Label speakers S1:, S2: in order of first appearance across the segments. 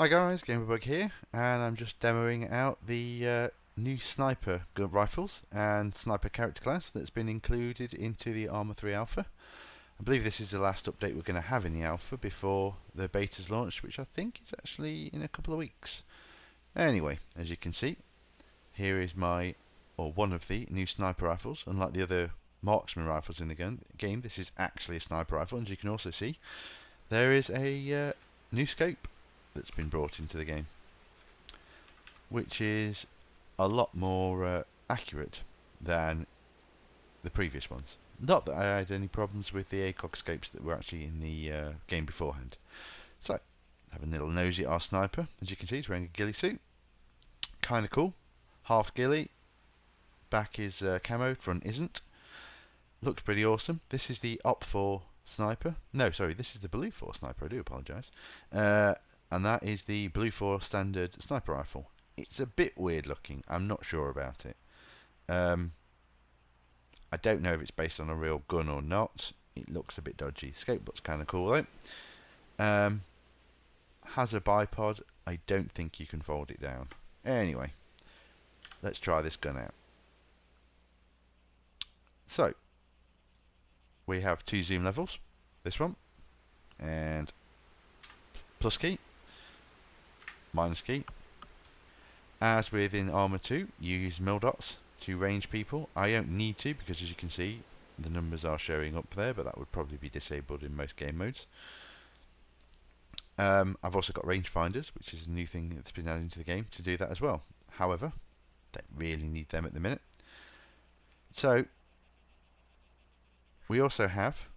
S1: Hi guys, GamerBug here, and I'm just demoing out the new sniper gun rifles and sniper character class that's been included into the Arma 3 Alpha. I believe this is the last update we're going to have in the Alpha before the beta's launched, which I think is actually in a couple of weeks. Anyway, as you can see, here is one of the new sniper rifles. Unlike the other marksman rifles in the game, this is actually a sniper rifle, and as you can also see, there is a new scope that's been brought into the game, which is a lot more accurate than the previous ones. Not that I had any problems with the ACOG scopes that were actually in the game beforehand. So, have a little nosy at our sniper. As you can see, he's wearing a ghillie suit. Kind of cool. Half ghillie. Back is camo, front isn't. Looks pretty awesome. This is the OpFor sniper. No, sorry, this is the BluFor sniper. I do apologise. And that is the BluFor standard sniper rifle. It's a bit weird looking. I'm not sure about it. I don't know if it's based on a real gun or not. It looks a bit dodgy. Scope looks kind of cool though. Has a bipod. I don't think you can fold it down. Anyway, let's try this gun out. So, we have two zoom levels. This one, and plus key, minus key. As with in Arma 2, you use mil dots to range people. I don't need to, because as you can see, the numbers are showing up there, but that would probably be disabled in most game modes. I've also got Rangefinders, which is a new thing that's been added into the game to do that as well. However, don't really need them at the minute. So, we also have,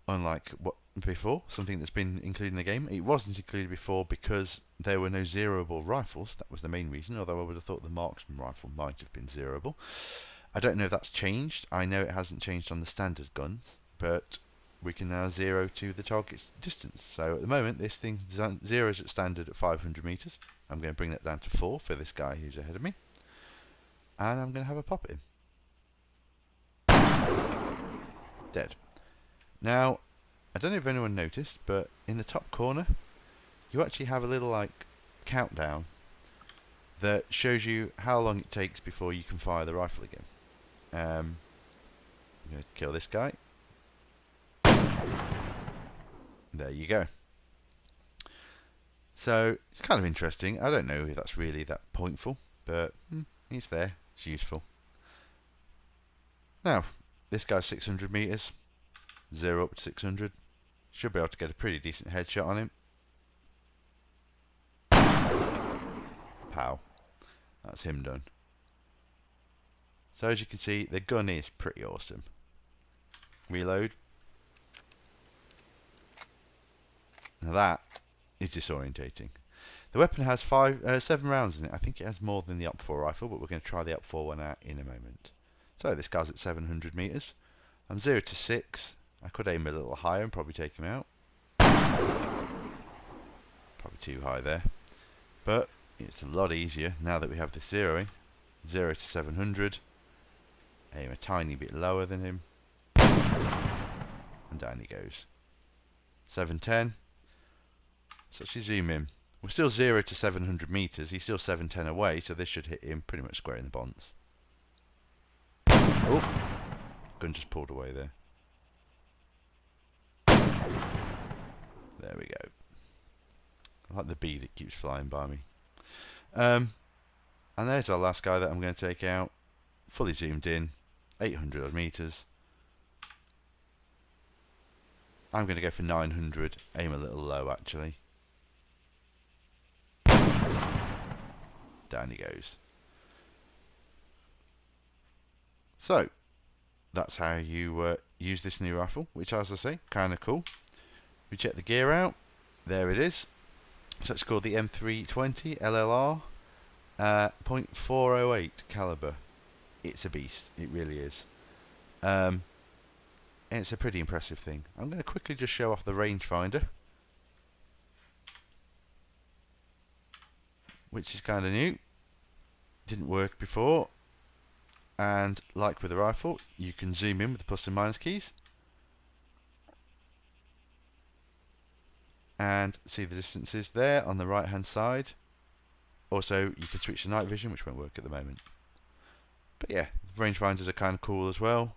S1: unlike what before, something that's been included in the game. It wasn't included before because there were no zeroable rifles. That was the main reason, although I would have thought the marksman rifle might have been zeroable. I don't know if that's changed. I know it hasn't changed on the standard guns, but we can now zero to the target's distance. So at the moment, this thing zeroes at standard at 500 meters. I'm going to bring that down to 4 for this guy who's ahead of me, and I'm going to have a pop at him. Dead. Now, I don't know if anyone noticed, but in the top corner, you actually have a little like countdown that shows you how long it takes before you can fire the rifle again. I'm going to kill this guy. There you go. So, it's kind of interesting. I don't know if that's really that pointful, but it's there. It's useful. Now, this guy's 600 meters. 0 up to 600. Should be able to get a pretty decent headshot on him. Pow. That's him done. So as you can see, the gun is pretty awesome. Reload. Now that is disorientating. The weapon has 7 rounds in it. I think it has more than the OpFor rifle, but we're going to try the OpFor one out in a moment. So this guy's at 700 meters. I'm 0 to 6. I could aim a little higher and probably take him out. Probably too high there. But it's a lot easier now that we have this zeroing. 0 to 700. Aim a tiny bit lower than him. And down he goes. 710. So let's zoom in. We're still 0 to 700 meters. He's still 710 away, so this should hit him pretty much square in the bonds. Oh! Gun just pulled away there. There we go. I like the bee that keeps flying by me. And there's our last guy that I'm going to take out. Fully zoomed in. 800 odd meters. I'm going to go for 900. Aim a little low actually. Down he goes. So, that's how you use this new rifle, which, as I say, kind of cool. We check the gear out. There it is. So it's called the M320R LLR, .408 caliber. It's a beast. It really is. And it's a pretty impressive thing. I'm going to quickly just show off the rangefinder, which is kind of new. Didn't work before. And like with the rifle, you can zoom in with the plus and minus keys. and see the distances there on the right hand side. Also, you can switch to night vision, which won't work at the moment. But yeah, rangefinders are kind of cool as well.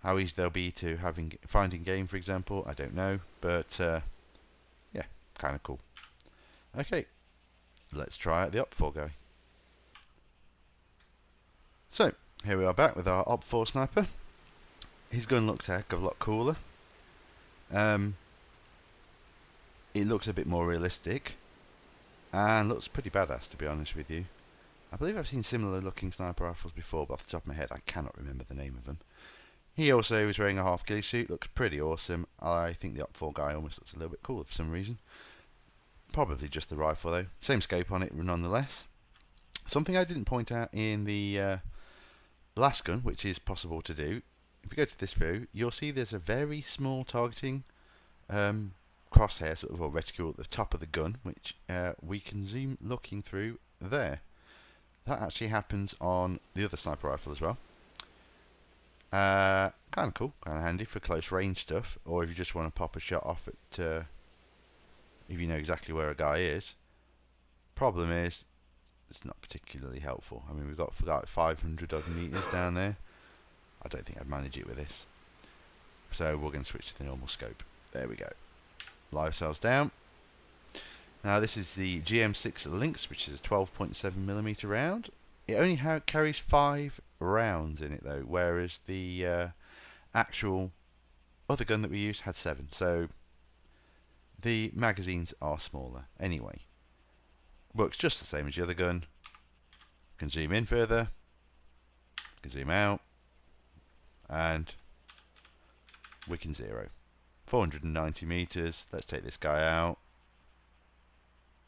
S1: How easy they'll be to find in game, for example, I don't know, but yeah, kind of cool. Okay, let's try out the OpFor guy. So, here we are back with our OpFor sniper. His gun looks a heck of a lot cooler. It looks a bit more realistic, and looks pretty badass, to be honest with you. I believe I've seen similar looking sniper rifles before, but off the top of my head I cannot remember the name of them. He also is wearing a half ghillie suit, looks pretty awesome. I think the OpFor guy almost looks a little bit cooler for some reason. Probably just the rifle though. Same scope on it nonetheless. Something I didn't point out in the last gun, which is possible to do, if you go to this view, you'll see there's a very small targeting crosshair, sort of, or reticule at the top of the gun, which we can zoom looking through there. That actually happens on the other sniper rifle as well. Kind of cool, kind of handy for close range stuff, or if you just want to pop a shot off at, if you know exactly where a guy is. Problem is, it's not particularly helpful. I mean, we've got like 500 odd meters down there. I don't think I'd manage it with this. So we're going to switch to the normal scope. There we go. Live cells down. Now this is the GM6 Lynx, which is a 12.7mm round. It only carries 5 rounds in it though, whereas the actual other gun that we used had 7. So the magazines are smaller anyway. Works just the same as the other gun. Can zoom in further, can zoom out, and we can zero. 490 meters. Let's take this guy out.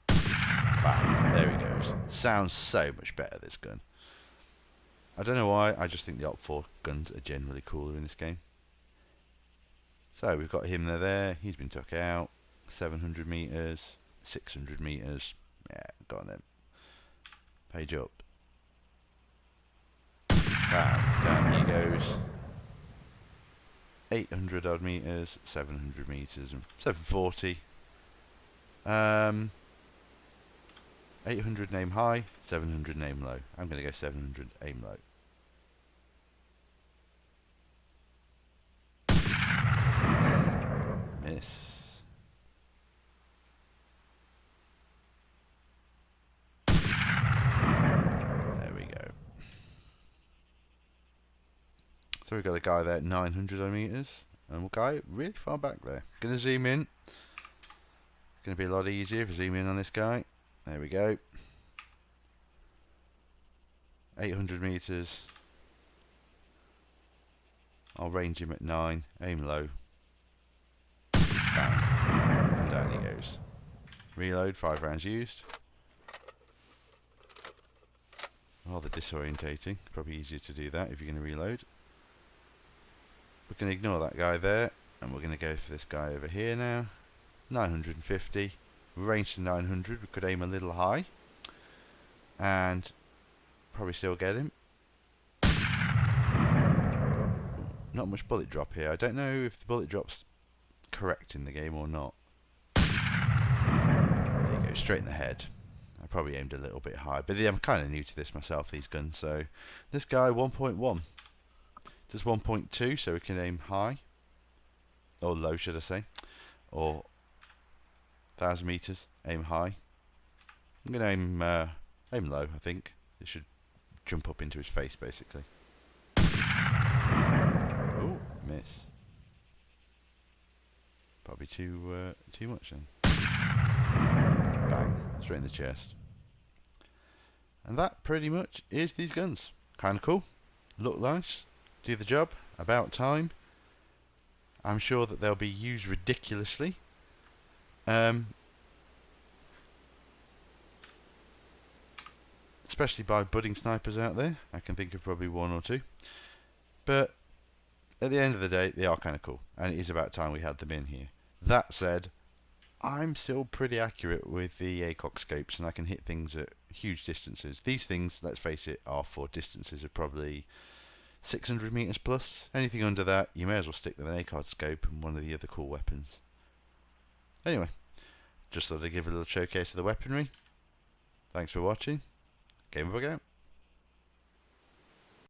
S1: Bam, there he goes. Sounds so much better, this gun. I don't know why, I just think the OpFor guns are generally cooler in this game. So we've got him there, he's been took out. 700 meters, 600 meters. Yeah, go on then. Page up. Bam, down he goes. 800 odd meters, 700 meters, and 740. 800 aim high, 700 aim low. I'm going to go 700 aim low. Miss. There we go. So we've got a guy there at 900 meters, and a guy really far back there. Going to zoom in. It's going to be a lot easier if I zoom in on this guy. There we go. 800 meters. I'll range him at 9. Aim low. Bam. And down he goes. Reload. 5 rounds used. Rather disorientating. Probably easier to do that if you're going to reload. We're going to ignore that guy there, and we're going to go for this guy over here now. 950. Range to 900. We could aim a little high and probably still get him. Not much bullet drop here. I don't know if the bullet drop's correct in the game or not. There you go, straight in the head. I probably aimed a little bit high, but yeah, I'm kind of new to this myself, these guns. So this guy 1.1 does 1.2, so we can aim high, or low should I say, or 1,000 meters, aim high. I'm going to aim low, I think. It should jump up into his face, basically. Ooh, miss. Probably too much then. Bang, straight in the chest. And that pretty much is these guns. Kind of cool. Look nice. Do the job. About time. I'm sure that they'll be used ridiculously. Especially by budding snipers out there. I can think of probably 1 or 2. But at the end of the day, they are kind of cool. And it is about time we had them in here. That said, I'm still pretty accurate with the ACOG scopes, and I can hit things at huge distances. These things, let's face it, are for distances of probably 600 meters plus. Anything under that, you may as well stick with an ACOG scope and one of the other cool weapons. Anyway, just thought I'd give a little showcase of the weaponry. Thanks for watching. Game Bug out.